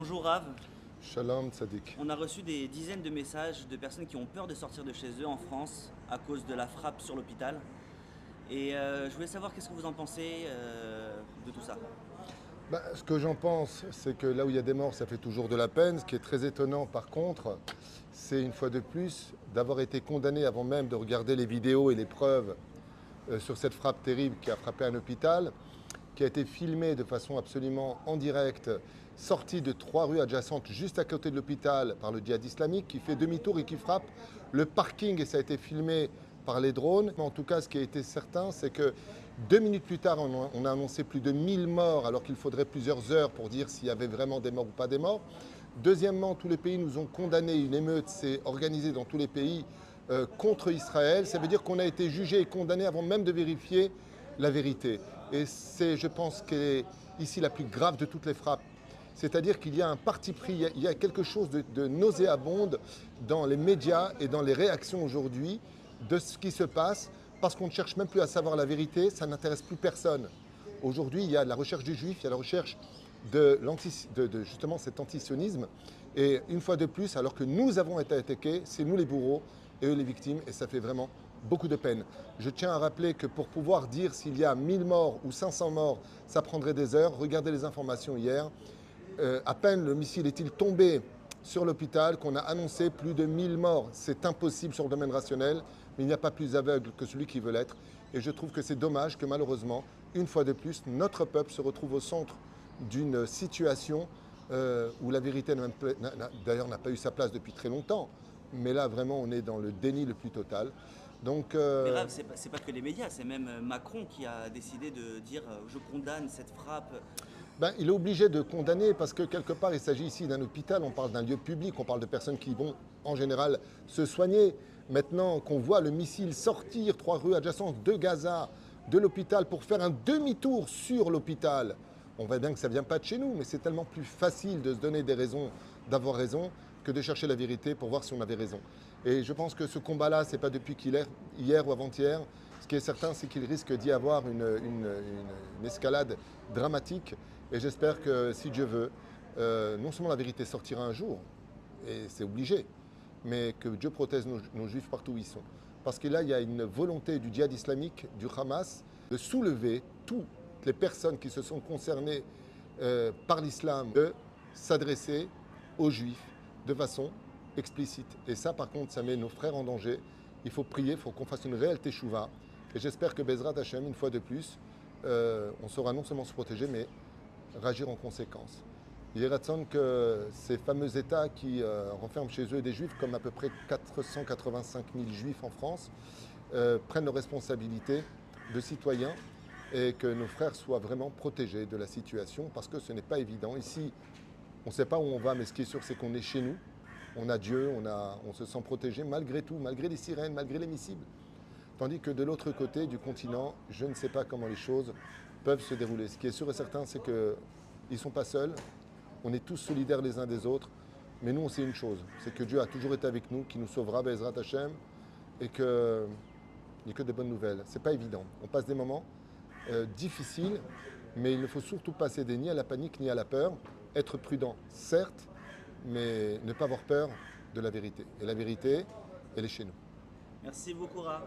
Bonjour Rav. Shalom Tzadik. On a reçu des dizaines de messages de personnes qui ont peur de sortir de chez eux en France à cause de la frappe sur l'hôpital. Et je voulais savoir qu'est-ce que vous en pensez de tout ça. Ce que j'en pense, c'est que là où il y a des morts, ça fait toujours de la peine. Ce qui est très étonnant par contre, c'est une fois de plus d'avoir été condamné avant même de regarder les vidéos et les preuves sur cette frappe terrible qui a frappé un hôpital, qui a été filmée de façon absolument en direct, sortie de 3 rues adjacentes juste à côté de l'hôpital par le djihad islamique, qui fait demi-tour et qui frappe le parking, et ça a été filmé par les drones. Mais en tout cas, ce qui a été certain, c'est que 2 minutes plus tard, on a annoncé plus de 1000 morts, alors qu'il faudrait plusieurs heures pour dire s'il y avait vraiment des morts ou pas des morts. Deuxièmement, tous les pays nous ont condamné. Une émeute s'est organisée dans tous les pays contre Israël. Ça veut dire qu'on a été jugé et condamné avant même de vérifier la vérité. Et c'est, je pense, qu'est ici la plus grave de toutes les frappes. C'est-à-dire qu'il y a un parti pris, il y a quelque chose de nauséabonde dans les médias et dans les réactions aujourd'hui de ce qui se passe, parce qu'on ne cherche même plus à savoir la vérité, ça n'intéresse plus personne. Aujourd'hui, il y a la recherche du juif, il y a la recherche de justement cet antisionisme. Et une fois de plus, alors que nous avons été attaqués, c'est nous les bourreaux et eux les victimes, et ça fait vraiment beaucoup de peine. Je tiens à rappeler que pour pouvoir dire s'il y a 1000 morts ou 500 morts, ça prendrait des heures. Regardez les informations hier. À peine le missile est-il tombé sur l'hôpital qu'on a annoncé plus de 1000 morts. C'est impossible sur le domaine rationnel, mais il n'y a pas plus aveugle que celui qui veut l'être. Et je trouve que c'est dommage que malheureusement, une fois de plus, notre peuple se retrouve au centre d'une situation où la vérité d'ailleurs n'a pas eu sa place depuis très longtemps. Mais là, vraiment, on est dans le déni le plus total. Donc, Mais Rav, c'est pas que les médias, c'est même Macron qui a décidé de dire je condamne cette frappe. il est obligé de condamner parce que quelque part, il s'agit ici d'un hôpital, on parle d'un lieu public, on parle de personnes qui vont en général se soigner. Maintenant qu'on voit le missile sortir 3 rues adjacentes de Gaza, de l'hôpital, pour faire un demi-tour sur l'hôpital, on voit bien que ça ne vient pas de chez nous, mais c'est tellement plus facile de se donner des raisons d'avoir raison que de chercher la vérité pour voir si on avait raison. Et je pense que ce combat-là, ce n'est pas depuis hier ou avant-hier. Ce qui est certain, c'est qu'il risque d'y avoir une escalade dramatique. Et j'espère que, si Dieu veut, non seulement la vérité sortira un jour, et c'est obligé, mais que Dieu protège nos juifs partout où ils sont. Parce que là, il y a une volonté du djihad islamique, du Hamas, de soulever toutes les personnes qui se sont concernées par l'islam, de s'adresser aux juifs de façon explicite. Et ça, par contre, ça met nos frères en danger. Il faut prier, il faut qu'on fasse une réelle teshuva. Et j'espère que Bezrat Hashem, une fois de plus, on saura non seulement se protéger, mais réagir en conséquence. Il est ratson que ces fameux États qui renferment chez eux des juifs, comme à peu près 485 000 juifs en France, prennent leurs responsabilités de citoyens et que nos frères soient vraiment protégés de la situation, parce que ce n'est pas évident. Ici, on ne sait pas où on va, mais ce qui est sûr, c'est qu'on est chez nous. On a Dieu, on se sent protégé malgré tout, malgré les sirènes, malgré les missiles. Tandis que de l'autre côté du continent, je ne sais pas comment les choses peuvent se dérouler. Ce qui est sûr et certain, c'est qu'ils ne sont pas seuls. On est tous solidaires les uns des autres. Mais nous, on sait une chose, c'est que Dieu a toujours été avec nous, qui nous sauvera, Bezrat Hashem, et qu'il n'y a que des bonnes nouvelles. Ce n'est pas évident. On passe des moments difficiles, mais il ne faut surtout pas céder ni à la panique ni à la peur. Être prudent, certes, mais ne pas avoir peur de la vérité. Et la vérité, elle est chez nous. Merci beaucoup Rav.